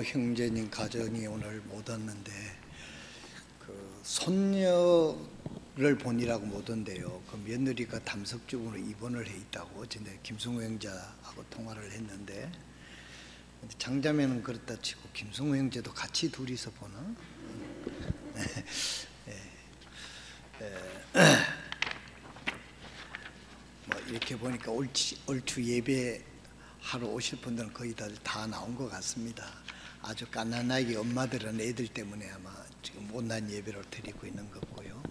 형제님 가정이 오늘 못 왔는데 그 손녀를 보니라고 못 온대요. 그 며느리가 담석증으로 입원을 해 있다고 어제 김승우 형제하고 통화를 했는데, 장자매는 그렇다 치고 김승우 형제도 같이 둘이서 보나? 뭐 이렇게 보니까 얼추 예배 하러 오실 분들은 거의 다 나온 것 같습니다. 아주 갓난아기 엄마들은 애들 때문에 아마 지금 못난 예배를 드리고 있는 거고요.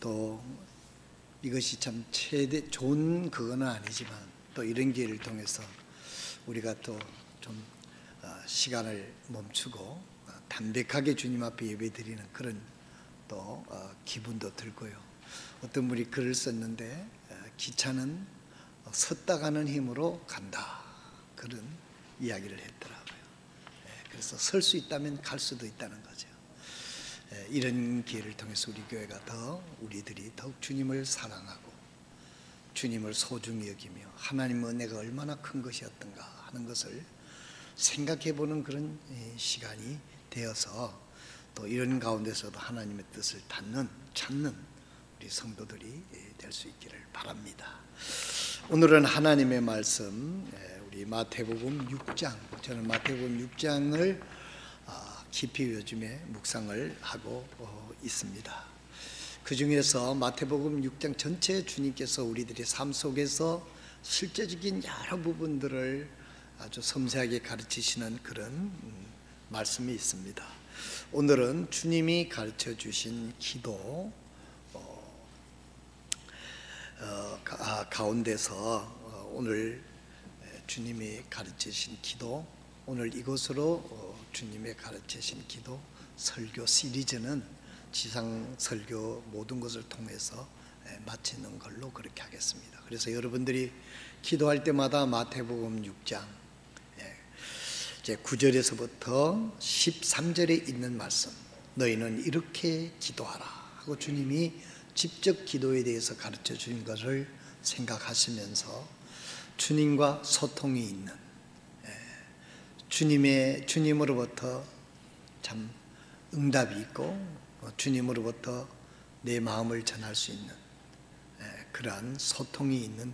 또 이것이 참 최대 좋은 그거는 아니지만, 또 이런 기회를 통해서 우리가 또 좀 시간을 멈추고 담백하게 주님 앞에 예배 드리는 그런 또 기분도 들고요. 어떤 분이 글을 썼는데, 기차는 섰다 가는 힘으로 간다, 그런 이야기를 했더라고요. 그래서 설 수 있다면 갈 수도 있다는 거죠. 이런 기회를 통해서 우리 교회가 우리들이 더욱 주님을 사랑하고 주님을 소중히 여기며 하나님의 은혜가 얼마나 큰 것이었던가 하는 것을 생각해보는 그런 시간이 되어서, 또 이런 가운데서도 하나님의 뜻을 찾는 우리 성도들이 될 수 있기를 바랍니다. 오늘은 하나님의 말씀, 우리 마태복음 6장, 저는 마태복음 6장을 깊이 요즘에 묵상을 하고 있습니다. 그 중에서 마태복음 6장 전체 주님께서 우리들의 삶 속에서 실제적인 여러 부분들을 아주 섬세하게 가르치시는 그런 말씀이 있습니다. 오늘은 주님이 가르쳐 주신 기도 가운데서 오늘 주님이 가르치신 기도, 오늘 이것으로 주님의 가르치신 기도 설교 시리즈는 지상 설교 모든 것을 통해서 마치는 걸로 그렇게 하겠습니다. 그래서 여러분들이 기도할 때마다 마태복음 6장 이제 9절에서부터 13절에 있는 말씀, 너희는 이렇게 기도하라 하고 주님이 직접 기도에 대해서 가르쳐 주신 것을 생각하시면서 주님과 소통이 있는, 주님으로부터 참 응답이 있고 주님으로부터 내 마음을 전할 수 있는 그러한 소통이 있는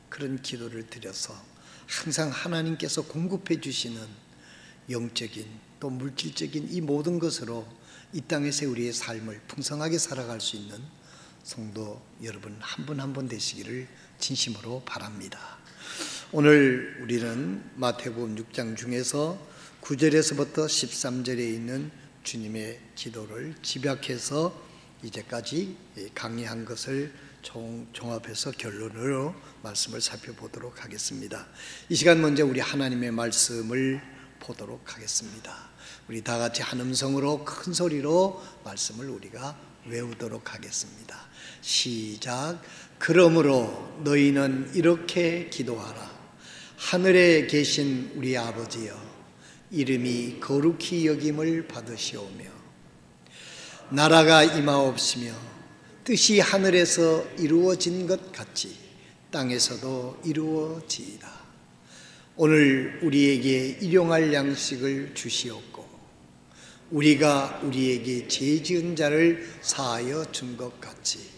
그런 기도를 드려서 항상 하나님께서 공급해 주시는 영적인 또 물질적인 이 모든 것으로 이 땅에서 우리의 삶을 풍성하게 살아갈 수 있는 성도 여러분 한 분 한 분 되시기를 진심으로 바랍니다. 오늘 우리는 마태복음 6장 중에서 9절에서부터 13절에 있는 주님의 기도를 집약해서 이제까지 강의한 것을 종합해서 결론으로 말씀을 살펴보도록 하겠습니다. 이 시간 먼저 우리 하나님의 말씀을 보도록 하겠습니다. 우리 다 같이 한 음성으로 큰 소리로 말씀을 우리가 외우도록 하겠습니다. 시작. 그러므로 너희는 이렇게 기도하라. 하늘에 계신 우리 아버지여, 이름이 거룩히 여김을 받으시오며 나라가 임하옵시며 뜻이 하늘에서 이루어진 것 같이 땅에서도 이루어지이다. 오늘 우리에게 일용할 양식을 주시옵고 우리가 우리에게 죄 지은 자를 사하여 준 것 같이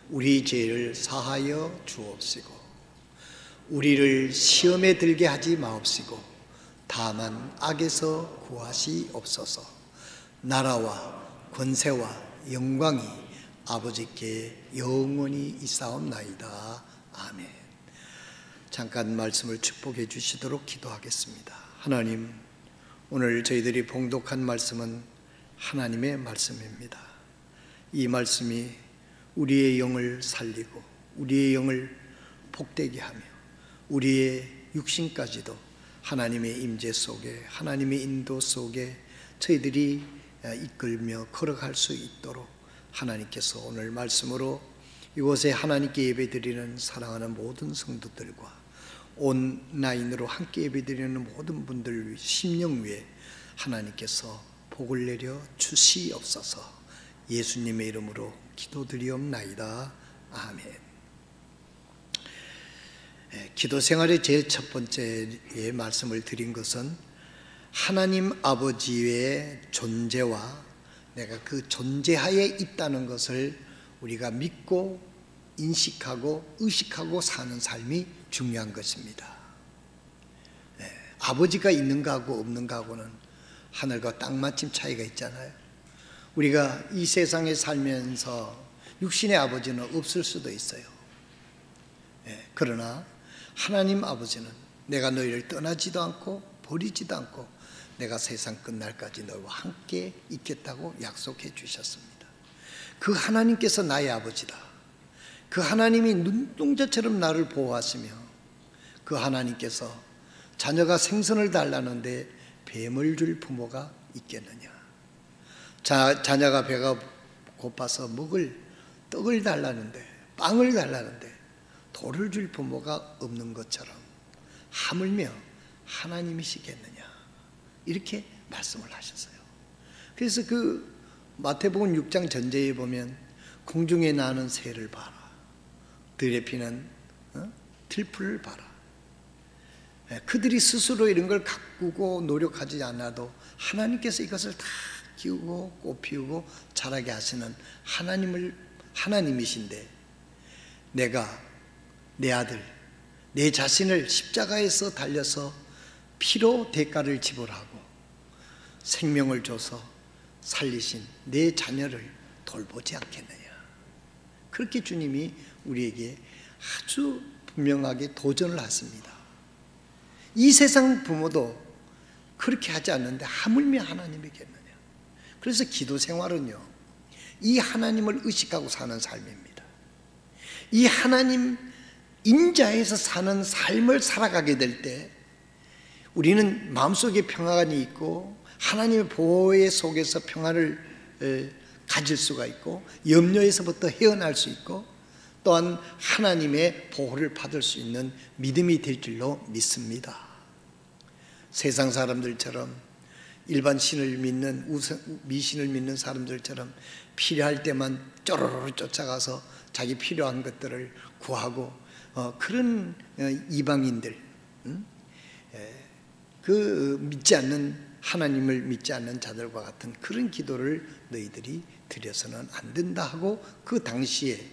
우리 죄를 사하여 주옵시고 우리를 시험에 들게 하지 마옵시고 다만 악에서 구하시옵소서. 나라와 권세와 영광이 아버지께 영원히 있사옵나이다. 아멘. 잠깐 말씀을 축복해 주시도록 기도하겠습니다. 하나님, 오늘 저희들이 봉독한 말씀은 하나님의 말씀입니다. 이 말씀이 우리의 영을 살리고 우리의 영을 복되게 하며 우리의 육신까지도 하나님의 임재 속에 하나님의 인도 속에 저희들이 이끌며 걸어갈 수 있도록 하나님께서 오늘 말씀으로 이곳에 하나님께 예배드리는 사랑하는 모든 성도들과 온라인으로 함께 예배드리는 모든 분들 심령 위에 하나님께서 복을 내려 주시옵소서. 예수님의 이름으로 기도드리옵나이다. 아멘. 기도 생활의 제일 첫 번째의 말씀을 드린 것은 하나님 아버지의 존재와 내가 그 존재하에 있다는 것을 우리가 믿고 인식하고 의식하고 사는 삶이 중요한 것입니다. 아버지가 있는가 하고 없는가 하고는 하늘과 땅만큼 차이가 있잖아요. 우리가 이 세상에 살면서 육신의 아버지는 없을 수도 있어요. 그러나 하나님 아버지는 내가 너희를 떠나지도 않고 버리지도 않고 내가 세상 끝날까지 너희와 함께 있겠다고 약속해 주셨습니다. 그 하나님께서 나의 아버지다. 그 하나님이 눈동자처럼 나를 보호하시며 그 하나님께서 자녀가 생선을 달라는데 뱀을 줄 부모가 있겠느냐. 자녀가 배가 고파서 먹을 떡을 달라는데 빵을 달라는데 돌을 줄 부모가 없는 것처럼 하물며 하나님이시겠느냐, 이렇게 말씀을 하셨어요. 그래서 그 마태복음 6장 전제에 보면 공중에 나는 새를 봐라, 들에 피는 들풀을 봐라. 그들이 스스로 이런 걸 가꾸고 노력하지 않아도 하나님께서 이것을 다 키우고 꽃피우고 자라게 하시는 하나님이신데, 내가 내 아들, 내 자신을 십자가에서 달려서 피로 대가를 지불하고 생명을 줘서 살리신 내 자녀를 돌보지 않겠느냐. 그렇게 주님이 우리에게 아주 분명하게 도전을 하십니다. 이 세상 부모도 그렇게 하지 않는데 하물며 하나님이겠느냐. 그래서 기도 생활은요, 이 하나님을 의식하고 사는 삶입니다. 이 하나님 인자에서 사는 삶을 살아가게 될 때 우리는 마음속에 평안이 있고 하나님의 보호 속에서 평안을 가질 수가 있고 염려에서부터 헤어날 수 있고 또한 하나님의 보호를 받을 수 있는 믿음이 될 줄로 믿습니다. 세상 사람들처럼 일반 신을 믿는 미신을 믿는 사람들처럼 필요할 때만 쪼르르 쫓아가서 자기 필요한 것들을 구하고 그런 이방인들, 그 믿지 않는, 하나님을 믿지 않는 자들과 같은 그런 기도를 너희들이 드려서는 안 된다 하고, 그 당시에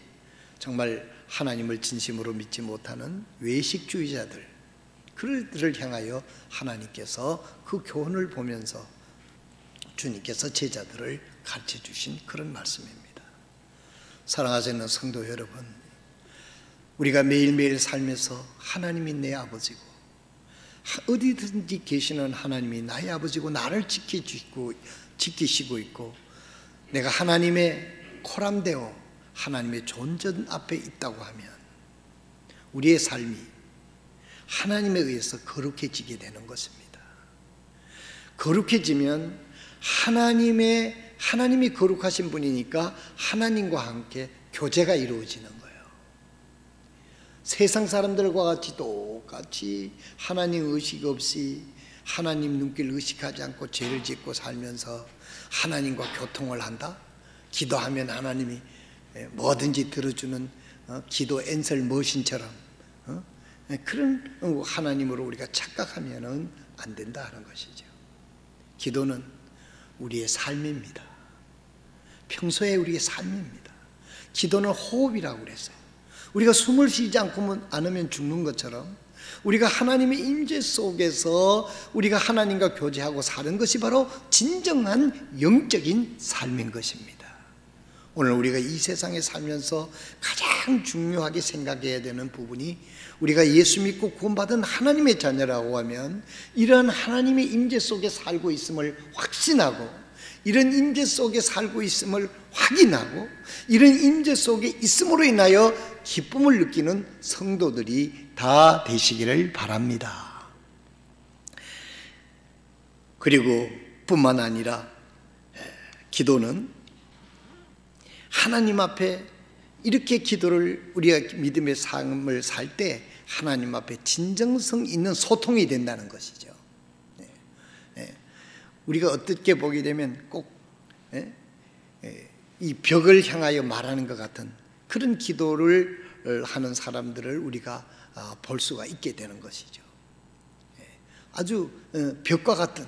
정말 하나님을 진심으로 믿지 못하는 외식주의자들, 그들을 향하여 하나님께서 그 교훈을 보면서 주님께서 제자들을 가르쳐 주신 그런 말씀입니다. 사랑하시는 성도 여러분, 우리가 매일매일 살면서 하나님이 내 아버지고 어디든지 계시는 하나님이 나의 아버지고 나를 지키시고 있고 내가 하나님의 코람되어 하나님의 존전 앞에 있다고 하면 우리의 삶이 하나님에 의해서 거룩해지게 되는 것입니다. 거룩해지면 하나님이 거룩하신 분이니까 하나님과 함께 교제가 이루어지는 거예요. 세상 사람들과 같이 똑같이 하나님 의식 없이 하나님 눈길 의식하지 않고 죄를 짓고 살면서 하나님과 교통을 한다? 기도하면 하나님이 뭐든지 들어주는 기도 앤설 머신처럼 그런 하나님으로 우리가 착각하면 안 된다 하는 것이죠. 기도는 우리의 삶입니다. 평소에 우리의 삶입니다. 기도는 호흡이라고 그랬어요. 우리가 숨을 쉬지 않으면 죽는 것처럼 우리가 하나님의 임재 속에서 우리가 하나님과 교제하고 사는 것이 바로 진정한 영적인 삶인 것입니다. 오늘 우리가 이 세상에 살면서 가장 중요하게 생각해야 되는 부분이, 우리가 예수 믿고 구원받은 하나님의 자녀라고 하면 이러한 하나님의 임재 속에 살고 있음을 확신하고, 이런 임재 속에 살고 있음을 확인하고, 이런 임재 속에 있음으로 인하여 기쁨을 느끼는 성도들이 다 되시기를 바랍니다. 그리고 뿐만 아니라 기도는 하나님 앞에 이렇게 기도를, 우리가 믿음의 삶을 살 때 하나님 앞에 진정성 있는 소통이 된다는 것이죠. 우리가 어떻게 보게 되면 꼭 이 벽을 향하여 말하는 것 같은 그런 기도를 하는 사람들을 우리가 볼 수가 있게 되는 것이죠. 아주 벽과 같은,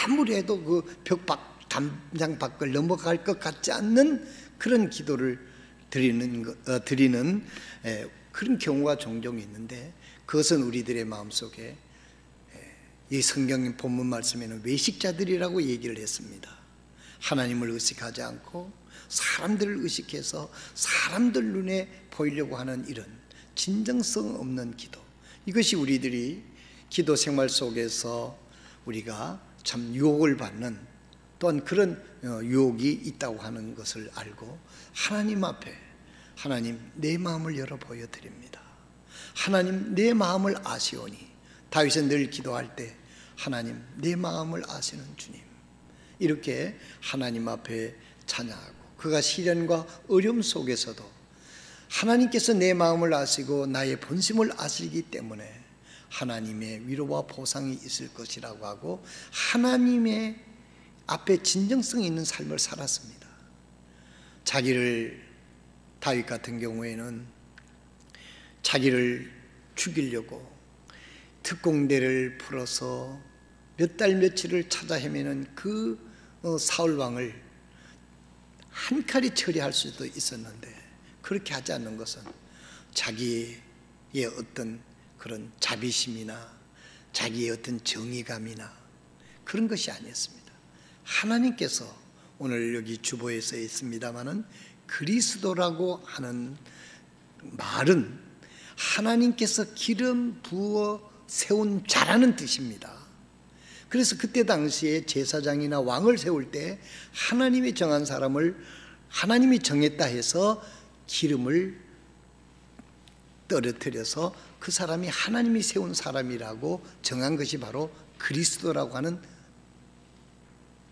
아무리 해도 그 벽 담장 밖을 넘어갈 것 같지 않는 그런 기도를 드리는 그런 경우가 종종 있는데, 그것은 우리들의 마음속에, 이 성경 본문 말씀에는 외식자들이라고 얘기를 했습니다. 하나님을 의식하지 않고 사람들을 의식해서 사람들 눈에 보이려고 하는 이런 진정성 없는 기도, 이것이 우리들이 기도 생활 속에서 우리가 참 유혹을 받는, 또한 그런 유혹이 있다고 하는 것을 알고 하나님 앞에, 하나님 내 마음을 열어 보여드립니다. 하나님 내 마음을 아시오니, 다윗은 늘 기도할 때 하나님 내 마음을 아시는 주님, 이렇게 하나님 앞에 찬양하고, 그가 시련과 어려움 속에서도 하나님께서 내 마음을 아시고 나의 본심을 아시기 때문에 하나님의 위로와 보상이 있을 것이라고 하고 하나님의 앞에 진정성 있는 삶을 살았습니다. 다윗 같은 경우에는 자기를 죽이려고 특공대를 풀어서 몇 달 며칠을 찾아 헤매는 그 사울 왕을 한 칼에 처리할 수도 있었는데, 그렇게 하지 않는 것은 자기의 어떤 그런 자비심이나 자기의 어떤 정의감이나 그런 것이 아니었습니다. 하나님께서, 오늘 여기 주보에 써 있습니다마는 그리스도라고 하는 말은 하나님께서 기름 부어 세운 자라는 뜻입니다. 그래서 그때 당시에 제사장이나 왕을 세울 때 하나님이 정한 사람을 하나님이 정했다 해서 기름을 떨어뜨려서 그 사람이 하나님이 세운 사람이라고 정한 것이 바로 그리스도라고 하는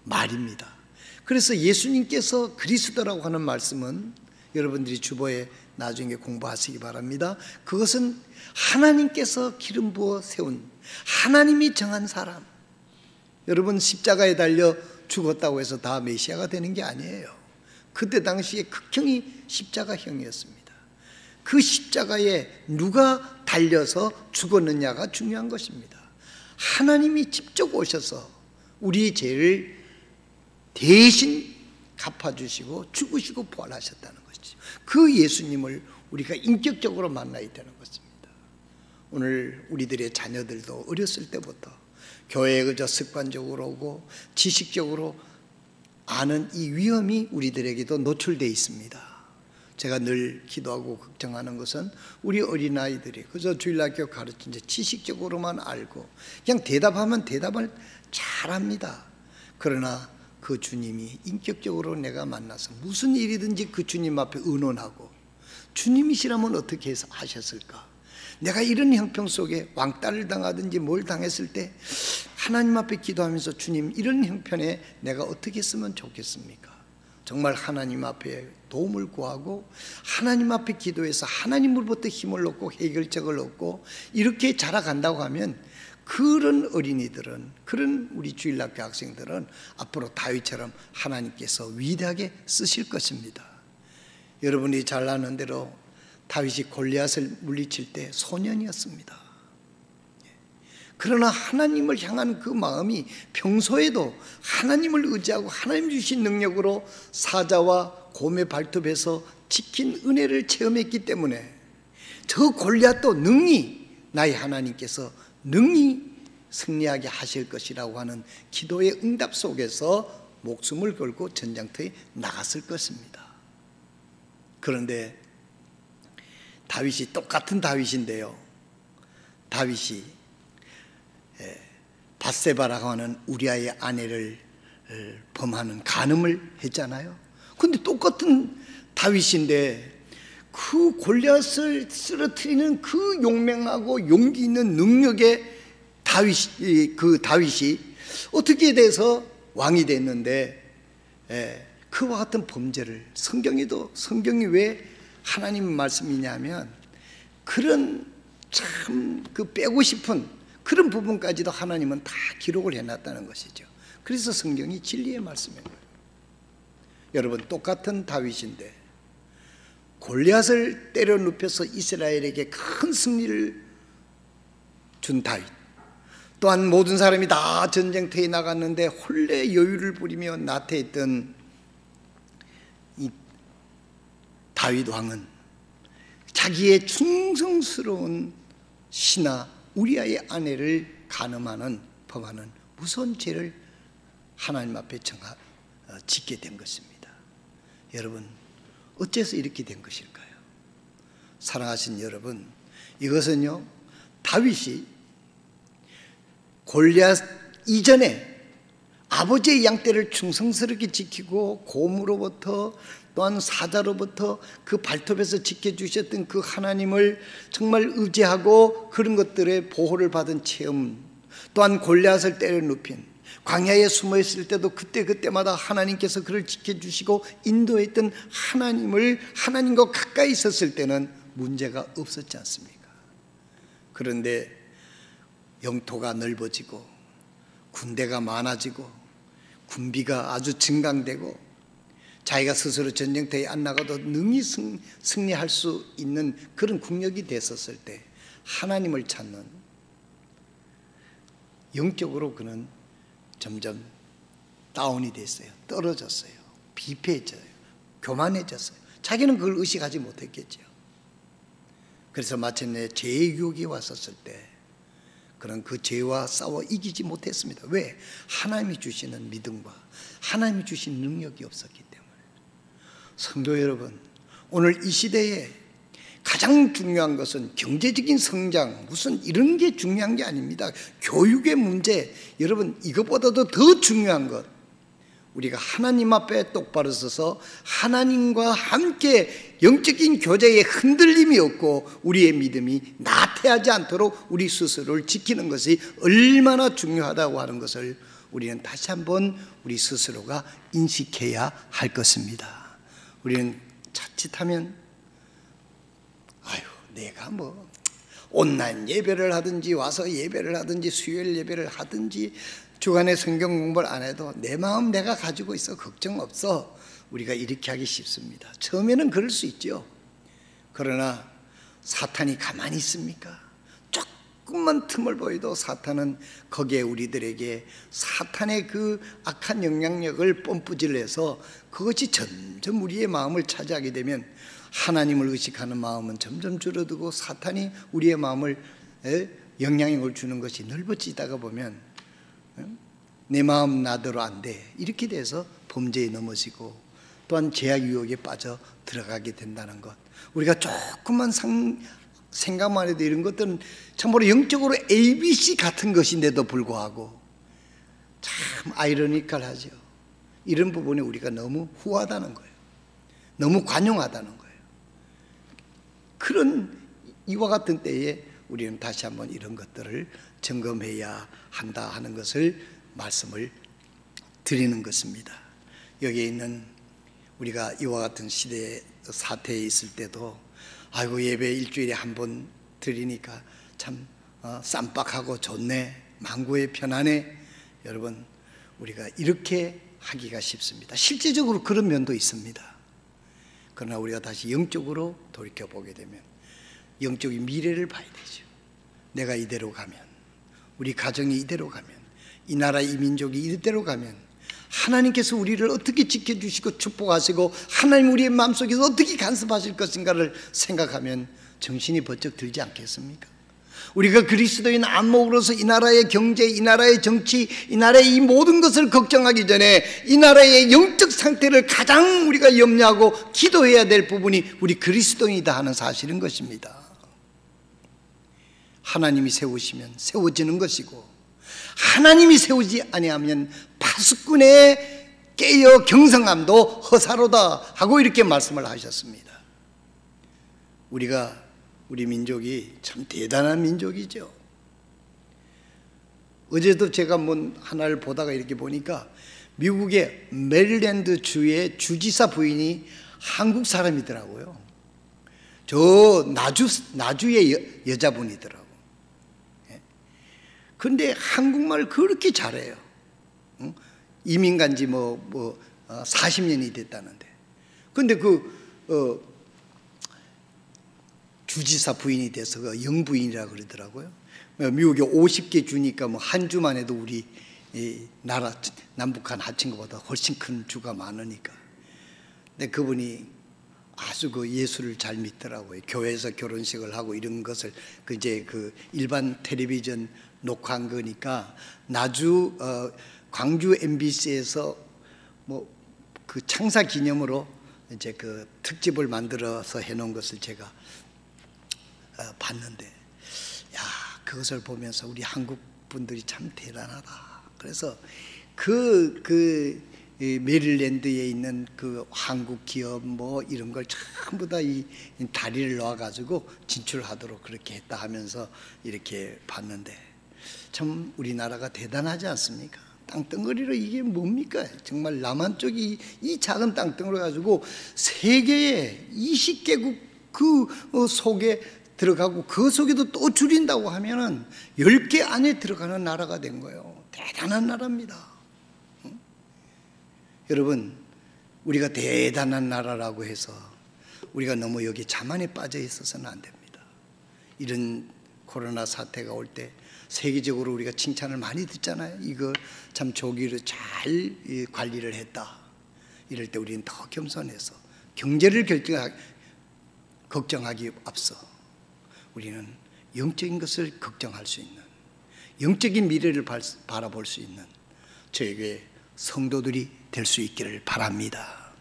말입니다. 그래서 예수님께서 그리스도라고 하는 말씀은 여러분들이 주보에 나중에 공부하시기 바랍니다. 그것은 하나님께서 기름 부어 세운, 하나님이 정한 사람. 여러분, 십자가에 달려 죽었다고 해서 다 메시아가 되는 게 아니에요. 그때 당시에 극형이 십자가형이었습니다. 그 십자가에 누가 달려서 죽었느냐가 중요한 것입니다. 하나님이 직접 오셔서 우리 죄를 대신 갚아주시고 죽으시고 부활하셨다는 것이죠. 그 예수님을 우리가 인격적으로 만나야 되는 것입니다. 오늘 우리들의 자녀들도 어렸을 때부터 교회에 그저 습관적으로 오고 지식적으로 아는 이 위험이 우리들에게도 노출되어 있습니다. 제가 늘 기도하고 걱정하는 것은 우리 어린아이들이 그저 주일학교 가르친 데 지식적으로만 알고 그냥 대답하면 대답을 잘합니다. 그러나 그 주님이 인격적으로 내가 만나서 무슨 일이든지 그 주님 앞에 의논하고, 주님이시라면 어떻게 해서 하셨을까? 내가 이런 형편 속에 왕따를 당하든지 뭘 당했을 때 하나님 앞에 기도하면서 주님, 이런 형편에 내가 어떻게 했으면 좋겠습니까? 정말 하나님 앞에 도움을 구하고 하나님 앞에 기도해서 하나님으로부터 힘을 얻고 해결책을 얻고 이렇게 자라간다고 하면, 그런 어린이들은, 그런 우리 주일학교 학생들은 앞으로 다윗처럼 하나님께서 위대하게 쓰실 것입니다. 여러분이 잘 아는 대로 다윗이 골리앗을 물리칠 때 소년이었습니다. 그러나 하나님을 향한 그 마음이 평소에도 하나님을 의지하고 하나님 주신 능력으로 사자와 곰의 발톱에서 지킨 은혜를 체험했기 때문에 저 골리앗도 능히 나의 하나님께서 능히 승리하게 하실 것이라고 하는 기도의 응답 속에서 목숨을 걸고 전장터에 나갔을 것입니다. 그런데 다윗이, 똑같은 다윗인데요, 다윗이 밧세바라고 하는 우리아의 아내를 범하는 간음을 했잖아요. 그런데 똑같은 다윗인데 그 골리앗을 쓰러뜨리는 그 용맹하고 용기 있는 능력의 다윗이 어떻게 돼서 왕이 됐는데, 그와 같은 범죄를 성경이 왜 하나님 말씀이냐면, 그런 참 그 빼고 싶은 그런 부분까지도 하나님은 다 기록을 해놨다는 것이죠. 그래서 성경이 진리의 말씀인 거예요. 여러분, 똑같은 다윗인데 골리앗을 때려 눕혀서 이스라엘에게 큰 승리를 준 다윗, 또한 모든 사람이 다 전쟁터에 나갔는데 홀래 여유를 부리며 나태했던 이 다윗 왕은 자기의 충성스러운 신하 우리아의 아내를 간음하는 범하는 무서운 죄를 하나님 앞에 짓게 된 것입니다. 여러분, 어째서 이렇게 된 것일까요? 사랑하신 여러분, 이것은요, 다윗이 골리앗 이전에 아버지의 양떼를 충성스럽게 지키고 곰으로부터 또한 사자로부터 그 발톱에서 지켜주셨던 그 하나님을 정말 의지하고 그런 것들의 보호를 받은 체험, 또한 골리앗을 때려 눕힌 광야에 숨어 있을 때도 그때마다 하나님께서 그를 지켜주시고 인도했던 하나님과 가까이 있었을 때는 문제가 없었지 않습니까? 그런데 영토가 넓어지고 군대가 많아지고 군비가 아주 증강되고 자기가 스스로 전쟁터에 안 나가도 능히 승리할 수 있는 그런 국력이 됐었을 때 하나님을 찾는, 영적으로 그는 점점 다운이 됐어요. 떨어졌어요. 비패해져요. 교만해졌어요. 자기는 그걸 의식하지 못했겠죠. 그래서 마침내 죄의 유혹이 왔었을 때 그는 그 죄와 싸워 이기지 못했습니다. 왜? 하나님이 주시는 믿음과 하나님이 주신 능력이 없었기 때문에. 성도 여러분, 오늘 이 시대에 가장 중요한 것은 경제적인 성장, 무슨 이런 게 중요한 게 아닙니다. 교육의 문제, 여러분, 이것보다도 더 중요한 것, 우리가 하나님 앞에 똑바로 서서 하나님과 함께 영적인 교제에 흔들림이 없고 우리의 믿음이 나태하지 않도록 우리 스스로를 지키는 것이 얼마나 중요하다고 하는 것을 우리는 다시 한번 우리 스스로가 인식해야 할 것입니다. 우리는 자칫하면 내가 뭐 온라인 예배를 하든지 와서 예배를 하든지 수요일 예배를 하든지 주간에 성경 공부를 안 해도 내 마음 내가 가지고 있어, 걱정 없어, 우리가 이렇게 하기 쉽습니다. 처음에는 그럴 수 있죠. 그러나 사탄이 가만히 있습니까? 조금만 틈을 보여도 사탄은 거기에 우리들에게 사탄의 그 악한 영향력을 뽐뿌질해서 그것이 점점 우리의 마음을 차지하게 되면 하나님을 의식하는 마음은 점점 줄어들고 사탄이 우리의 마음을 영향력을 주는 것이 넓어지다가 보면 내 마음 나대로 안 돼, 이렇게 돼서 범죄에 넘어지고 또한 죄악 유혹에 빠져 들어가게 된다는 것, 우리가 조금만 생각만 해도 이런 것들은 참으로 영적으로 ABC 같은 것인데도 불구하고 참 아이러니컬하죠. 이런 부분에 우리가 너무 후하다는 거예요. 너무 관용하다는 거예요. 그런 이와 같은 때에 우리는 다시 한번 이런 것들을 점검해야 한다 하는 것을 말씀을 드리는 것입니다. 여기에 있는 우리가 이와 같은 시대의 사태에 있을 때도 아이고 예배 일주일에 한 번 드리니까 참 쌈박하고 좋네, 망고에 편하네. 여러분, 우리가 이렇게 하기가 쉽습니다. 실제적으로 그런 면도 있습니다. 그러나 우리가 다시 영적으로 돌이켜보게 되면 영적인 미래를 봐야 되죠. 내가 이대로 가면, 우리 가정이 이대로 가면, 이 나라 이 민족이 이대로 가면 하나님께서 우리를 어떻게 지켜주시고 축복하시고 하나님 우리의 마음속에서 어떻게 간섭하실 것인가를 생각하면 정신이 번쩍 들지 않겠습니까? 우리가 그리스도인 안목으로서 이 나라의 경제, 이 나라의 정치, 이 나라의 이 모든 것을 걱정하기 전에 이 나라의 영적 상태를 가장 우리가 염려하고 기도해야 될 부분이 우리 그리스도인이다 하는 사실인 것입니다. 하나님이 세우시면 세워지는 것이고 하나님이 세우지 아니하면 파수꾼의 깨어 경성함도 허사로다 하고 이렇게 말씀을 하셨습니다. 우리 민족이 참 대단한 민족이죠. 어제도 제가 하나를 보다가 이렇게 보니까 미국의 메릴랜드 주의 주지사 부인이 한국 사람이더라고요. 저 나주의 여자분이더라고요. 그런데 한국말을 그렇게 잘해요. 이민 간 지 40년이 됐다는데. 그런데 주지사 부인이 돼서 그 영부인이라고 그러더라고요. 미국에 50개 주니까 뭐 한 주만 해도 우리 이 나라 남북한 합친 것보다 훨씬 큰 주가 많으니까. 근데 그분이 아주 그 예수를 잘 믿더라고요. 교회에서 결혼식을 하고 이런 것을 이제 그 일반 텔레비전 녹화한 거니까 나주 광주 MBC에서 뭐 그 창사 기념으로 이제 그 특집을 만들어서 해놓은 것을 제가 봤는데, 야, 그것을 보면서 우리 한국 분들이 참 대단하다. 그래서 메릴랜드에 있는 그 한국 기업 뭐 이런 걸 전부 다 이 다리를 놓아가지고 진출하도록 그렇게 했다 하면서 이렇게 봤는데, 참 우리나라가 대단하지 않습니까? 땅덩어리로 이게 뭡니까? 정말 남한 쪽이 이 작은 땅덩어리 가지고 세계의 20개국 그 속에 들어가고 그 속에도 또 줄인다고 하면은 10개 안에 들어가는 나라가 된 거예요. 대단한 나라입니다. 여러분, 우리가 대단한 나라라고 해서 우리가 너무 여기 자만에 빠져 있어서는 안 됩니다. 이런 코로나 사태가 올 때 세계적으로 우리가 칭찬을 많이 듣잖아요. 이거 참 조기로 잘 관리를 했다. 이럴 때 우리는 더 겸손해서 경제를 걱정하기 앞서 우리는 영적인 것을 걱정할 수 있는, 영적인 미래를 바라볼 수 있는 저에게 성도들이 될 수 있기를 바랍니다.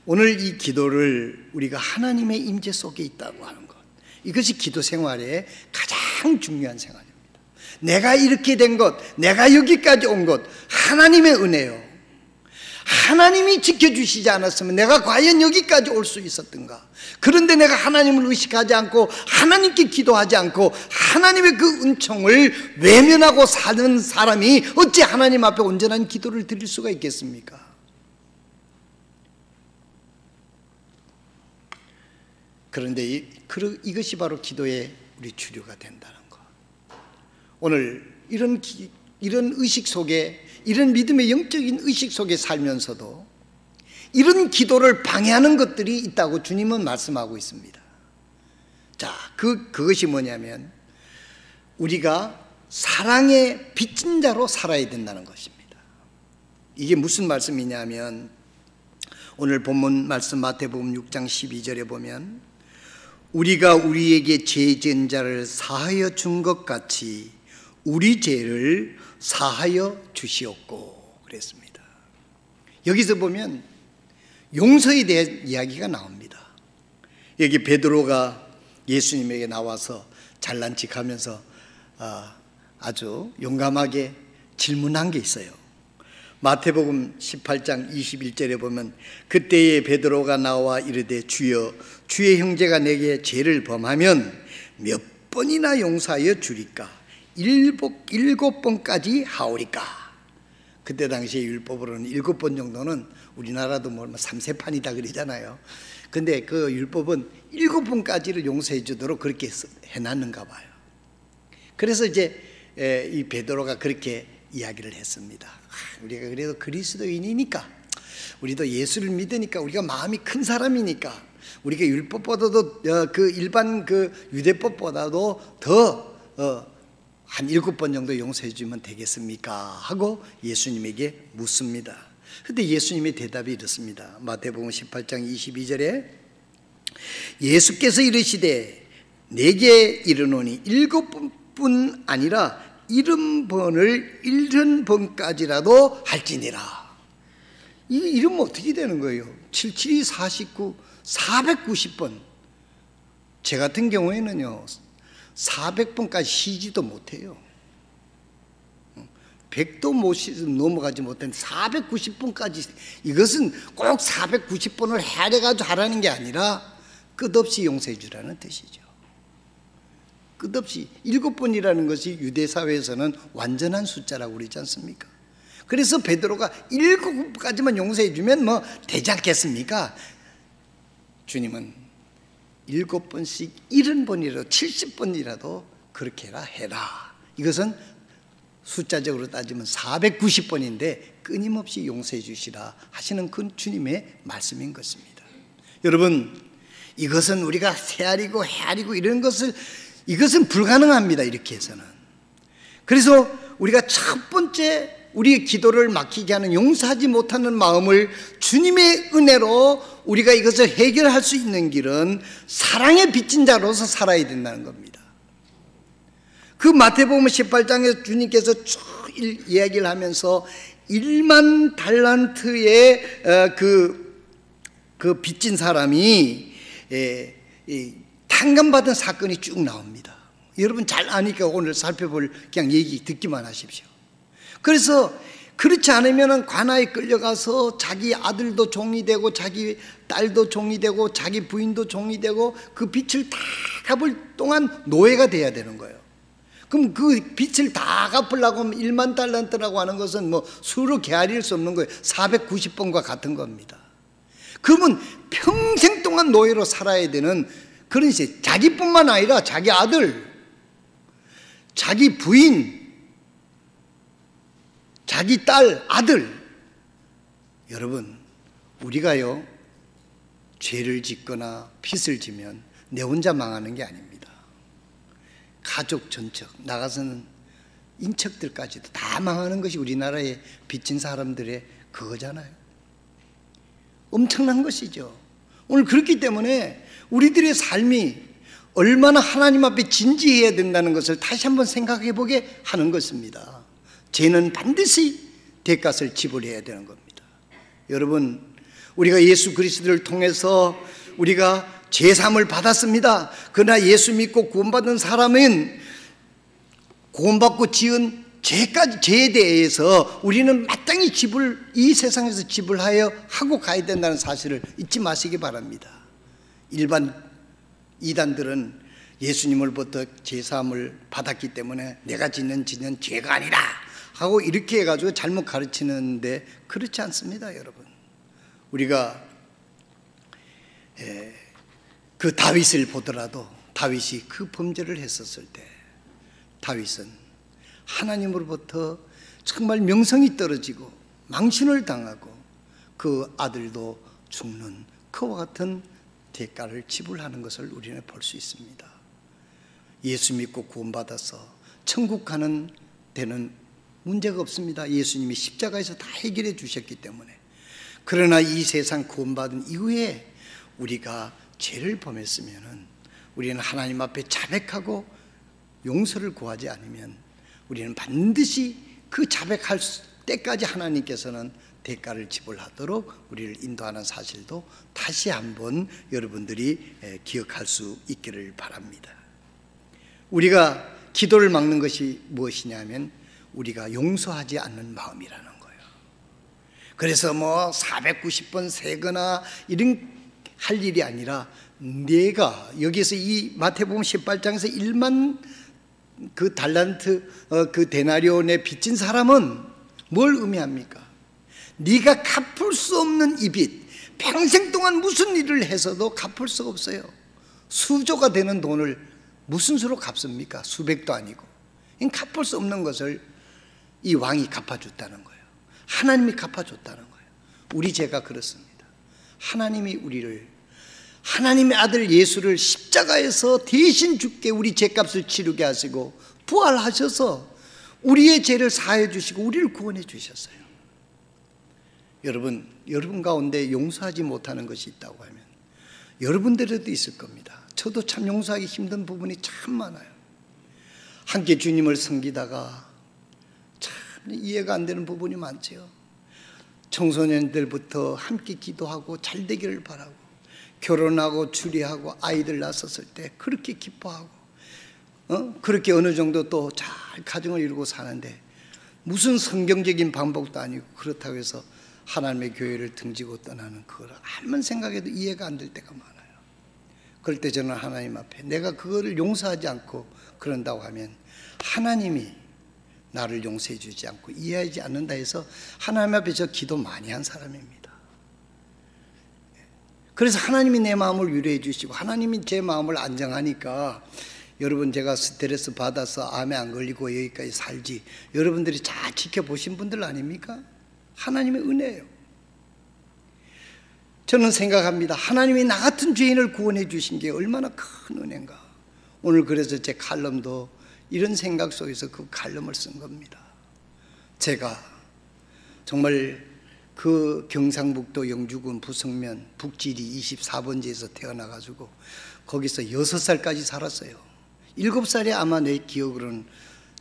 오늘 이 기도를 우리가 하나님의 임재 속에 있다고 하는 것, 이것이 기도 생활의 가장 중요한 생활입니다. 내가 이렇게 된 것, 내가 여기까지 온 것 하나님의 은혜요. 하나님이 지켜주시지 않았으면 내가 과연 여기까지 올 수 있었던가. 그런데 내가 하나님을 의식하지 않고 하나님께 기도하지 않고 하나님의 그 은총을 외면하고 사는 사람이 어찌 하나님 앞에 온전한 기도를 드릴 수가 있겠습니까? 그런데 이것이 바로 기도의 우리 주류가 된다는 것. 오늘 이런 의식 속에, 이런 믿음의 영적인 의식 속에 살면서도 이런 기도를 방해하는 것들이 있다고 주님은 말씀하고 있습니다. 자, 그것이 뭐냐면 우리가 사랑의 빚진 자로 살아야 된다는 것입니다. 이게 무슨 말씀이냐면 오늘 본문 말씀 마태복음 6장 12절에 보면 우리가 우리에게 죄 지은 자를 사하여 준 것 같이 우리 죄를 사하여 주시옵고 그랬습니다. 여기서 보면 용서에 대한 이야기가 나옵니다. 여기 베드로가 예수님에게 나와서 잘난 척하면서 아주 용감하게 질문한 게 있어요. 마태복음 18장 21절에 보면 그때에 베드로가 나와 이르되 주여, 주의 형제가 내게 죄를 범하면 몇 번이나 용서하여 주리까? 7번까지 하오리까? 그때 당시에 율법으로는 7번 정도는, 우리나라도 뭐 3세판이다 그러잖아요. 근데 그 율법은 7번까지를 용서해 주도록 그렇게 해놨는가 봐요. 그래서 이제 이 베드로가 그렇게 이야기를 했습니다. 우리가 그래도 그리스도인이니까, 우리도 예수를 믿으니까, 우리가 마음이 큰 사람이니까, 우리가 율법보다도 그 일반 그 유대법보다도 더 한 7번 정도 용서해 주면 되겠습니까? 하고 예수님에게 묻습니다. 그런데 예수님의 대답이 이렇습니다. 마태복음 18장 22절에 예수께서 이르시되 내게 이르노니 7번뿐 아니라 70번을 70번까지라도 할지니라. 이러면 어떻게 되는 거예요? 77이 49, 490번. 제 같은 경우에는요 400번까지 쉬지도 못해요. 100도 넘어가지 못했는데 490번까지, 이것은 꼭 490번을 해가지고 하라는 게 아니라 끝없이 용서해 주라는 뜻이죠. 끝없이 7번이라는 것이 유대사회에서는 완전한 숫자라고 그러지 않습니까? 그래서 베드로가 7번까지만 용서해 주면 뭐 되지 않겠습니까? 주님은 7번씩 70번이라도 70번이라도 그렇게 해라. 이것은 숫자적으로 따지면 490번인데 끊임없이 용서해 주시라 하시는 그 주님의 말씀인 것입니다. 여러분, 이것은 우리가 헤아리고 헤아리고 이런 것을, 이것은 불가능합니다. 이렇게 해서는. 그래서 우리가 첫 번째 우리의 기도를 막히게 하는 용서하지 못하는 마음을 주님의 은혜로 우리가 이것을 해결할 수 있는 길은 사랑의 빚진 자로서 살아야 된다는 겁니다. 그 마태복음 18장에서 주님께서 쭉 이야기를 하면서 1만 달란트의 그 빚진 사람이 탕감받은 사건이 쭉 나옵니다. 여러분 잘 아니까 오늘 살펴볼 그냥 얘기 듣기만 하십시오. 그래서 그렇지 않으면 관아에 끌려가서 자기 아들도 종이 되고 자기 딸도 종이 되고 자기 부인도 종이 되고 그 빚을 다 갚을 동안 노예가 돼야 되는 거예요. 그럼 그 빚을 다 갚으려고 하면 1만 달란트라고 하는 것은 뭐 수로 헤아릴 수 없는 거예요. 490번과 같은 겁니다. 그러면 평생 동안 노예로 살아야 되는 그런 시, 자기뿐만 아니라 자기 아들, 자기 부인, 자기 딸, 아들. 여러분, 우리가요 죄를 짓거나 빚을 지면 내 혼자 망하는 게 아닙니다. 가족 전적, 나가서는 인척들까지도 다 망하는 것이 우리나라에 빚진 사람들의 그거잖아요. 엄청난 것이죠. 오늘 그렇기 때문에 우리들의 삶이 얼마나 하나님 앞에 진지해야 된다는 것을 다시 한번 생각해 보게 하는 것입니다. 죄는 반드시 대가를 지불해야 되는 겁니다. 여러분, 우리가 예수 그리스도를 통해서 우리가 죄사함을 받았습니다. 그러나 예수 믿고 구원받은 사람은 구원받고 지은 죄에 대해서 우리는 마땅히 이 세상에서 지불하여 하고 가야 된다는 사실을 잊지 마시기 바랍니다. 일반 이단들은 예수님으로부터 죄사함을 받았기 때문에 내가 짓는 죄가 아니라 하고 이렇게 해가지고 잘못 가르치는데 그렇지 않습니다. 여러분, 우리가 그 다윗을 보더라도 다윗이 그 범죄를 했었을 때 다윗은 하나님으로부터 정말 명성이 떨어지고 망신을 당하고 그 아들도 죽는 그와 같은 대가를 지불하는 것을 우리는 볼 수 있습니다. 예수 믿고 구원받아서 천국 가는 데는 문제가 없습니다. 예수님이 십자가에서 다 해결해 주셨기 때문에. 그러나 이 세상 구원받은 이후에 우리가 죄를 범했으면 우리는 하나님 앞에 자백하고 용서를 구하지 않으면 우리는 반드시 그 자백할 때까지 하나님께서는 대가를 지불하도록 우리를 인도하는 사실도 다시 한번 여러분들이 기억할 수 있기를 바랍니다. 우리가 기도를 막는 것이 무엇이냐면 우리가 용서하지 않는 마음이라는 거예요. 그래서 뭐 490번 세거나 이런 할 일이 아니라 내가 여기서 이 마태복음 18장에서 1만 그 달란트 그 데나리온에 빚진 사람은 뭘 의미합니까? 네가 갚을 수 없는 이 빚, 평생 동안 무슨 일을 해서도 갚을 수가 없어요. 수조가 되는 돈을 무슨 수로 갚습니까? 수백도 아니고. 갚을 수 없는 것을 이 왕이 갚아줬다는 거예요. 하나님이 갚아줬다는 거예요. 우리 죄가 그렇습니다. 하나님이 우리를, 하나님의 아들 예수를 십자가에서 대신 죽게 우리 죄값을 치르게 하시고 부활하셔서 우리의 죄를 사해 주시고 우리를 구원해 주셨어요. 여러분 가운데 용서하지 못하는 것이 있다고 하면 여러분들에도 있을 겁니다. 저도 참 용서하기 힘든 부분이 참 많아요. 함께 주님을 섬기다가 참 이해가 안 되는 부분이 많죠. 청소년들부터 함께 기도하고 잘 되기를 바라고, 결혼하고 주리하고 아이들 낳았을 때 그렇게 기뻐하고 그렇게 어느 정도 또 잘 가정을 이루고 사는데 무슨 성경적인 방법도 아니고 그렇다고 해서 하나님의 교회를 등지고 떠나는 그걸 아무리 생각해도 이해가 안 될 때가 많아요. 그럴 때 저는 하나님 앞에 내가 그거를 용서하지 않고 그런다고 하면 하나님이 나를 용서해 주지 않고 이해하지 않는다 해서 하나님 앞에 저 기도 많이 한 사람입니다. 그래서 하나님이 내 마음을 위로해 주시고 하나님이 제 마음을 안정하니까 여러분 제가 스트레스 받아서 암에 안 걸리고 여기까지 살지 여러분들이 잘 지켜보신 분들 아닙니까? 하나님의 은혜예요. 저는 생각합니다. 하나님이 나 같은 죄인을 구원해 주신 게 얼마나 큰 은혜인가. 오늘 그래서 제 칼럼도 이런 생각 속에서 그 칼럼을 쓴 겁니다. 제가 정말 그 경상북도 영주군 부성면 북지리 24번지에서 태어나가지고 거기서 6살까지 살았어요. 7살에 아마 내 기억으로는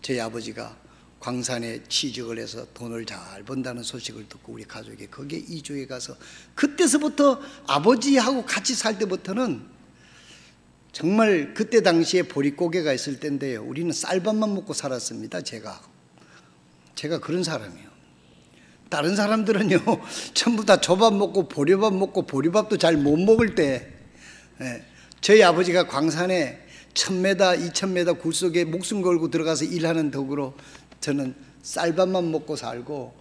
저희 아버지가 광산에 취직을 해서 돈을 잘 번다는 소식을 듣고 우리 가족이 거기에 이주해 가서 그때서부터 아버지하고 같이 살 때부터는 정말 그때 당시에 보릿고개가 있을 때인데요, 우리는 쌀밥만 먹고 살았습니다. 제가 그런 사람이에요. 다른 사람들은요 전부 다 조밥 먹고 보리밥 먹고 보리밥도 잘 못 먹을 때, 저희 아버지가 광산에 1000m 2000m 굴속에 목숨 걸고 들어가서 일하는 덕으로 저는 쌀밥만 먹고 살고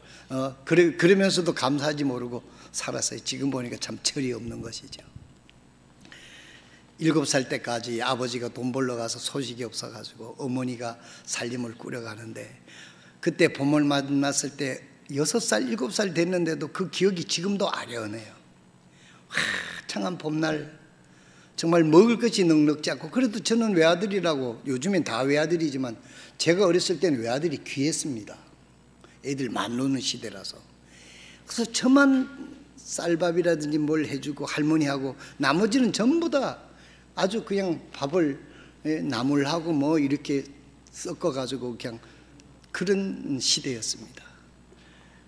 그러면서도 감사하지 모르고 살았어요. 지금 보니까 참 철이 없는 것이죠. 7살 때까지 아버지가 돈 벌러 가서 소식이 없어가지고 어머니가 살림을 꾸려가는데, 그때 봄을 만났을 때 6살 7살 됐는데도 그 기억이 지금도 아련해요. 화창한 봄날 정말 먹을 것이 넉넉지 않고, 그래도 저는 외아들이라고, 요즘엔 다 외아들이지만 제가 어렸을 때는 외아들이 귀했습니다. 애들 만 노는 시대라서. 그래서 저만 쌀밥이라든지 뭘 해주고 할머니하고, 나머지는 전부 다 아주 그냥 밥을 나물하고 뭐 이렇게 섞어가지고 그냥 그런 시대였습니다.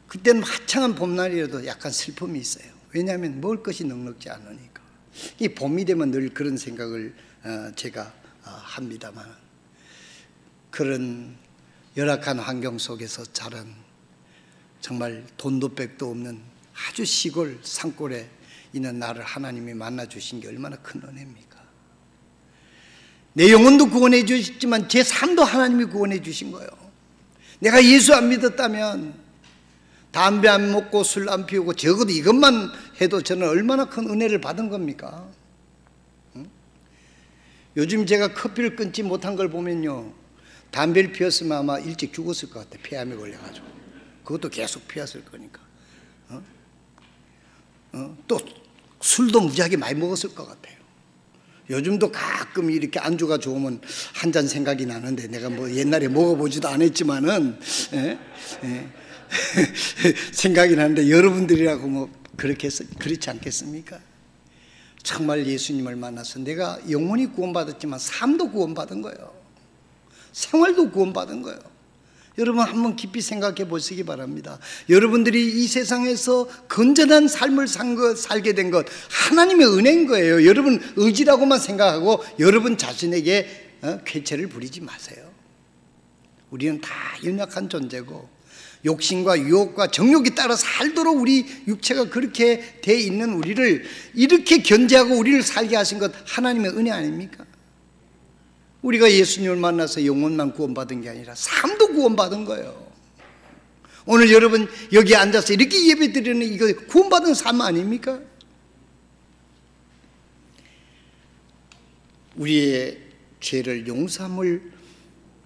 그때는 화창한 봄날이라도 약간 슬픔이 있어요. 왜냐하면 먹을 것이 넉넉지 않으니까. 이 봄이 되면 늘 그런 생각을 제가 합니다만, 그런 열악한 환경 속에서 자란 정말 돈도 백도 없는 아주 시골 산골에 있는 나를 하나님이 만나 주신 게 얼마나 큰 은혜입니까? 내 영혼도 구원해 주셨지만 제 삶도 하나님이 구원해 주신 거예요. 내가 예수 안 믿었다면, 담배 안 먹고 술 안 피우고 적어도 이것만 해도 저는 얼마나 큰 은혜를 받은 겁니까? 응? 요즘 제가 커피를 끊지 못한 걸 보면요, 담배를 피웠으면 아마 일찍 죽었을 것 같아요. 폐암에 걸려가지고. 그것도 계속 피웠을 거니까. 또 술도 무지하게 많이 먹었을 것 같아요. 요즘도 가끔 이렇게 안주가 좋으면 한 잔 생각이 나는데, 내가 뭐 옛날에 먹어보지도 않았지만은 생각이 나는데, 여러분들이라고 뭐 그렇지 않겠습니까? 정말 예수님을 만나서 내가 영혼이 구원받았지만 삶도 구원받은 거예요. 생활도 구원받은 거예요. 여러분 한번 깊이 생각해 보시기 바랍니다. 여러분들이 이 세상에서 건전한 삶을 살게 된 것 하나님의 은혜인 거예요. 여러분 의지라고만 생각하고 여러분 자신에게 쾌채를 부리지 마세요. 우리는 다 연약한 존재고, 욕심과 유혹과 정욕이 따라 살도록 우리 육체가 그렇게 돼 있는 우리를 이렇게 견제하고 우리를 살게 하신 것 하나님의 은혜 아닙니까? 우리가 예수님을 만나서 영혼만 구원받은 게 아니라 삶도 구원받은 거예요. 오늘 여러분 여기 앉아서 이렇게 예배 드리는 이거 구원받은 삶 아닙니까? 우리의 죄를 용서함을,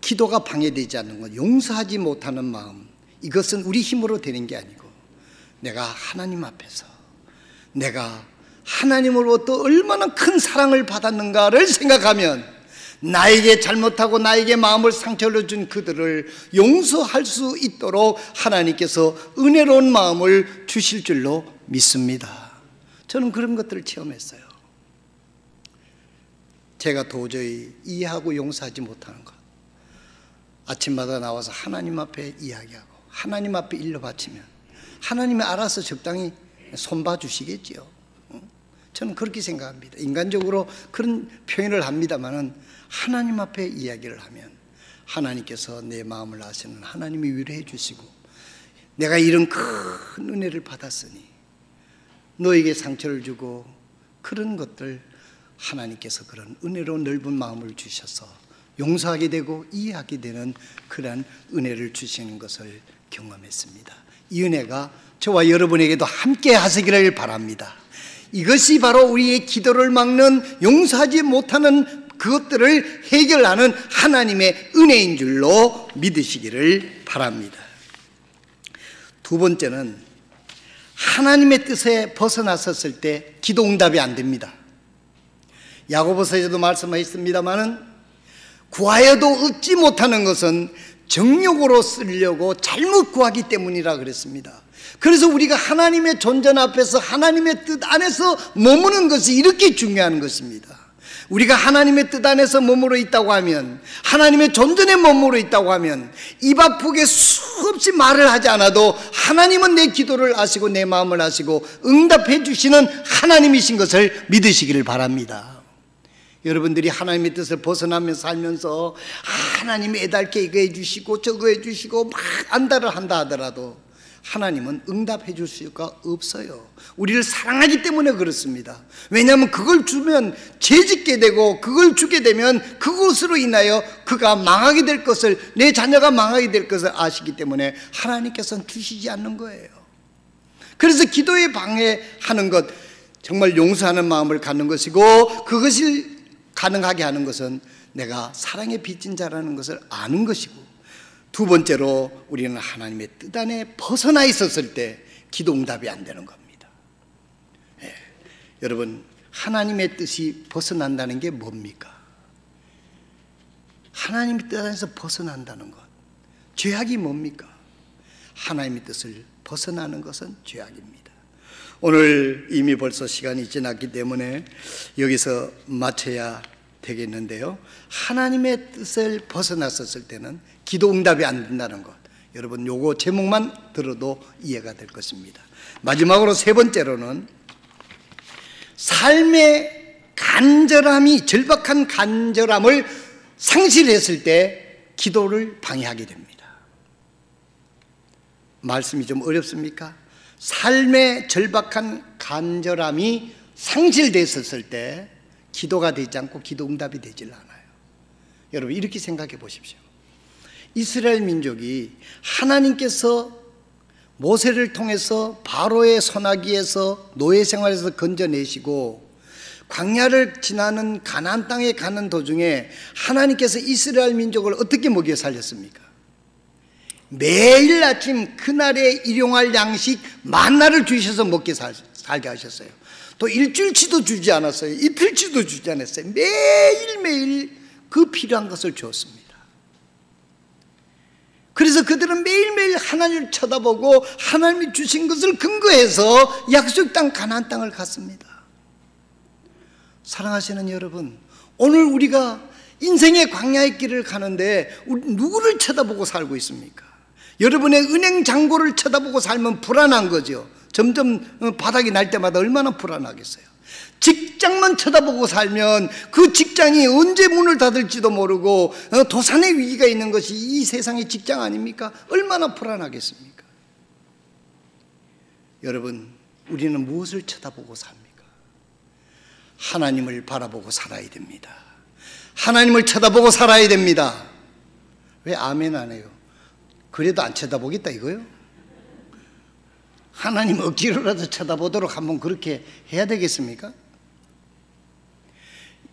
기도가 방해되지 않는 것, 용서하지 못하는 마음, 이것은 우리 힘으로 되는 게 아니고, 내가 하나님 앞에서 내가 하나님으로부터 얼마나 큰 사랑을 받았는가를 생각하면, 나에게 잘못하고 나에게 마음을 상처를 준 그들을 용서할 수 있도록 하나님께서 은혜로운 마음을 주실 줄로 믿습니다. 저는 그런 것들을 체험했어요. 제가 도저히 이해하고 용서하지 못하는 것, 아침마다 나와서 하나님 앞에 이야기하고 하나님 앞에 일러 바치면 하나님이 알아서 적당히 손봐 주시겠지요. 저는 그렇게 생각합니다. 인간적으로 그런 표현을 합니다만은, 하나님 앞에 이야기를 하면 하나님께서 내 마음을 아시는 하나님이 위로해 주시고, 내가 이런 큰 은혜를 받았으니 너에게 상처를 주고 그런 것들 하나님께서 그런 은혜로 넓은 마음을 주셔서 용서하게 되고 이해하게 되는 그러한 은혜를 주시는 것을 경험했습니다. 이 은혜가 저와 여러분에게도 함께 하시기를 바랍니다. 이것이 바로 우리의 기도를 막는, 용서하지 못하는 그것들을 해결하는 하나님의 은혜인 줄로 믿으시기를 바랍니다. 두 번째는 하나님의 뜻에 벗어났었을 때 기도 응답이 안 됩니다. 야고보서에도 말씀하셨습니다마는 구하여도 얻지 못하는 것은 정욕으로 쓰려고 잘못 구하기 때문이라 그랬습니다. 그래서 우리가 하나님의 존전 앞에서 하나님의 뜻 안에서 머무는 것이 이렇게 중요한 것입니다. 우리가 하나님의 뜻 안에서 머무러 있다고 하면, 하나님의 존전에 머무러 있다고 하면 입 아프게 수없이 말을 하지 않아도 하나님은 내 기도를 아시고 내 마음을 아시고 응답해 주시는 하나님이신 것을 믿으시기를 바랍니다. 여러분들이 하나님의 뜻을 벗어나면서 살면서 하나님이 애달게 이거 해주시고 저거 해주시고 막 안달을 한다 하더라도 하나님은 응답해 줄 수가 없어요. 우리를 사랑하기 때문에 그렇습니다. 왜냐하면 그걸 주면 죄짓게 되고 그걸 주게 되면 그것으로 인하여 그가 망하게 될 것을, 내 자녀가 망하게 될 것을 아시기 때문에 하나님께서는 주시지 않는 거예요. 그래서 기도에 방해하는 것, 정말 용서하는 마음을 갖는 것이고, 그것을 가능하게 하는 것은 내가 사랑에 빚진 자라는 것을 아는 것이고, 두 번째로 우리는 하나님의 뜻 안에 벗어나 있었을 때 기도 응답이 안 되는 겁니다. 여러분, 하나님의 뜻이 벗어난다는 게 뭡니까? 하나님의 뜻 안에서 벗어난다는 것, 죄악이 뭡니까? 하나님의 뜻을 벗어나는 것은 죄악입니다. 오늘 이미 벌써 시간이 지났기 때문에 여기서 마쳐야 되겠는데요, 하나님의 뜻을 벗어났었을 때는 기도 응답이 안 된다는 것, 여러분 요거 제목만 들어도 이해가 될 것입니다. 마지막으로 세 번째로는 삶의 간절함이, 절박한 간절함을 상실했을 때 기도를 방해하게 됩니다. 말씀이 좀 어렵습니까? 삶의 절박한 간절함이 상실됐었을 때 기도가 되지 않고 기도 응답이 되질 않아요. 여러분 이렇게 생각해 보십시오. 이스라엘 민족이 하나님께서 모세를 통해서 바로의 손아귀에서 노예 생활에서 건져내시고 광야를 지나는 가나안 땅에 가는 도중에 하나님께서 이스라엘 민족을 어떻게 먹여 살렸습니까? 매일 아침 그날의 일용할 양식 만나를 주셔서 먹게 살게 하셨어요. 또 일주일치도 주지 않았어요. 이틀치도 주지 않았어요. 매일매일 그 필요한 것을 주었습니다. 그래서 그들은 매일매일 하나님을 쳐다보고 하나님이 주신 것을 근거해서 약속 땅 가나안 땅을 갔습니다. 사랑하시는 여러분, 오늘 우리가 인생의 광야의 길을 가는데 누구를 쳐다보고 살고 있습니까? 여러분의 은행 잔고를 쳐다보고 살면 불안한 거죠. 점점 바닥이 날 때마다 얼마나 불안하겠어요. 직장만 쳐다보고 살면 그 직장이 언제 문을 닫을지도 모르고 도산의 위기가 있는 것이 이 세상의 직장 아닙니까? 얼마나 불안하겠습니까? 여러분, 우리는 무엇을 쳐다보고 삽니까? 하나님을 바라보고 살아야 됩니다. 하나님을 쳐다보고 살아야 됩니다. 왜 아멘 안 해요? 그래도 안 쳐다보겠다 이거요? 하나님 억지로라도 쳐다보도록 한번 그렇게 해야 되겠습니까?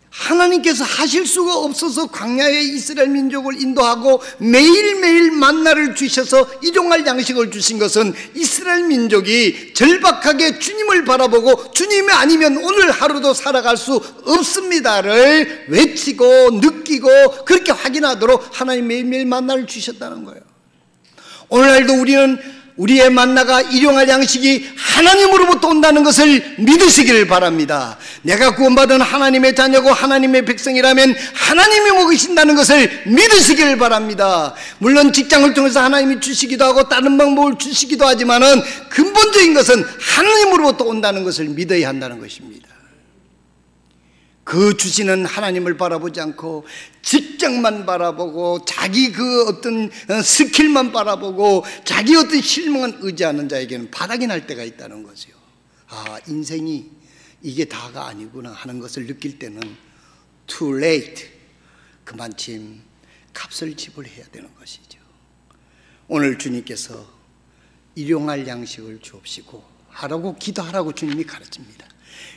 하나님께서 하실 수가 없어서 광야에 이스라엘 민족을 인도하고 매일매일 만나를 주셔서 일용할 양식을 주신 것은 이스라엘 민족이 절박하게 주님을 바라보고 주님이 아니면 오늘 하루도 살아갈 수 없습니다를 외치고 느끼고 그렇게 확인하도록 하나님 매일매일 만나를 주셨다는 거예요. 오늘날도 우리는 우리의 만나가 일용할 양식이 하나님으로부터 온다는 것을 믿으시기를 바랍니다. 내가 구원받은 하나님의 자녀고 하나님의 백성이라면 하나님이 먹이신다는 것을 믿으시기를 바랍니다. 물론 직장을 통해서 하나님이 주시기도 하고 다른 방법을 주시기도 하지만은 근본적인 것은 하나님으로부터 온다는 것을 믿어야 한다는 것입니다. 그 주시는 하나님을 바라보지 않고 직장만 바라보고 자기 그 어떤 스킬만 바라보고 자기 어떤 실망을 의지하는 자에게는 바닥이 날 때가 있다는 거죠. 아, 인생이 이게 다가 아니구나 하는 것을 느낄 때는 too late, 그만큼 값을 지불해야 되는 것이죠. 오늘 주님께서 일용할 양식을 주옵시고 하라고 기도하라고 주님이 가르칩니다.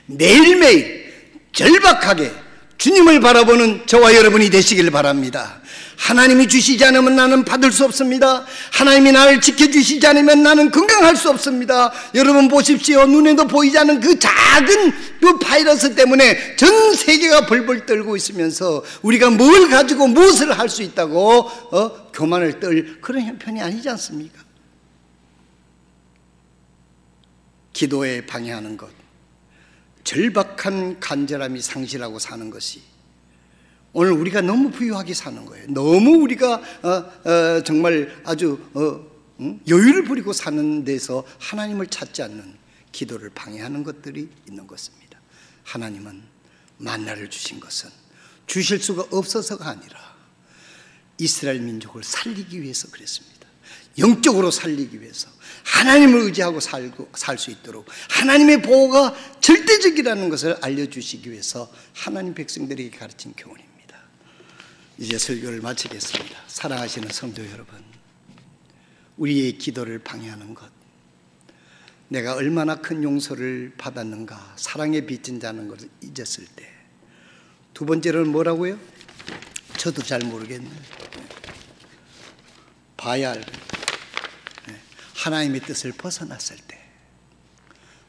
매일매일 절박하게 주님을 바라보는 저와 여러분이 되시길 바랍니다. 하나님이 주시지 않으면 나는 받을 수 없습니다. 하나님이 나를 지켜주시지 않으면 나는 건강할 수 없습니다. 여러분 보십시오. 눈에도 보이지 않는 그 작은 그 바이러스 때문에 전 세계가 벌벌 떨고 있으면서 우리가 뭘 가지고 무엇을 할 수 있다고 교만을 떨 그런 형편이 아니지 않습니까? 기도에 방해하는 것, 절박한 간절함이 상실하고 사는 것이 오늘 우리가 너무 부유하게 사는 거예요. 너무 우리가 정말 아주 여유를 부리고 사는 데서 하나님을 찾지 않는 기도를 방해하는 것들이 있는 것입니다. 하나님은 만나를 주신 것은 주실 수가 없어서가 아니라 이스라엘 민족을 살리기 위해서 그랬습니다. 영적으로 살리기 위해서 하나님을 의지하고 살 수 있도록 하나님의 보호가 절대적이라는 것을 알려주시기 위해서 하나님 백성들에게 가르친 교훈입니다. 이제 설교를 마치겠습니다. 사랑하시는 성도 여러분, 우리의 기도를 방해하는 것, 내가 얼마나 큰 용서를 받았는가, 사랑에 빚진 자는 것을 잊었을 때, 두 번째로는 뭐라고요? 저도 잘 모르겠네요. 봐야 알고, 하나님의 뜻을 벗어났을 때,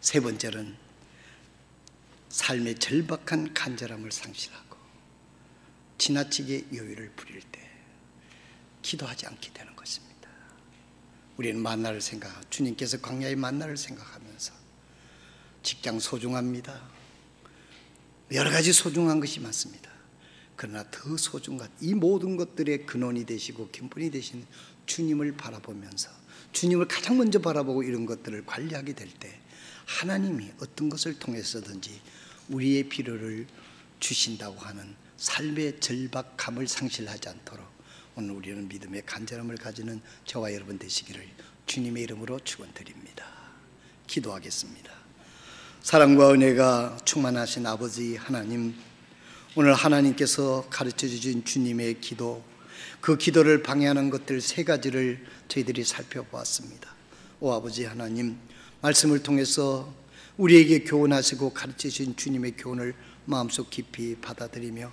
세 번째는 삶의 절박한 간절함을 상실하고 지나치게 여유를 부릴 때 기도하지 않게 되는 것입니다. 우리는 만나를 생각하고 주님께서 광야의 만나를 생각하면서 직장 소중합니다. 여러 가지 소중한 것이 많습니다. 그러나 더 소중한 이 모든 것들의 근원이 되시고 근본이 되신 주님을 바라보면서 주님을 가장 먼저 바라보고 이런 것들을 관리하게 될 때 하나님이 어떤 것을 통해서든지 우리의 필요를 주신다고 하는 삶의 절박함을 상실하지 않도록 오늘 우리는 믿음의 간절함을 가지는 저와 여러분 되시기를 주님의 이름으로 축원드립니다. 기도하겠습니다. 사랑과 은혜가 충만하신 아버지 하나님, 오늘 하나님께서 가르쳐 주신 주님의 기도, 그 기도를 방해하는 것들 세 가지를 저희들이 살펴보았습니다. 오 아버지 하나님, 말씀을 통해서 우리에게 교훈하시고 가르쳐 주신 주님의 교훈을 마음속 깊이 받아들이며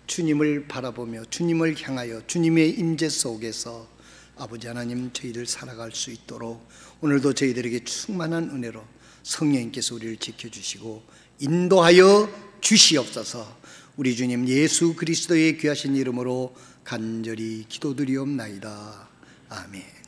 주님을 바라보며 주님을 향하여 주님의 임재 속에서 아버지 하나님 저희들 살아갈 수 있도록 오늘도 저희들에게 충만한 은혜로 성령님께서 우리를 지켜주시고 인도하여 주시옵소서. 우리 주님 예수 그리스도의 귀하신 이름으로 간절히 기도드리옵나이다. 아멘.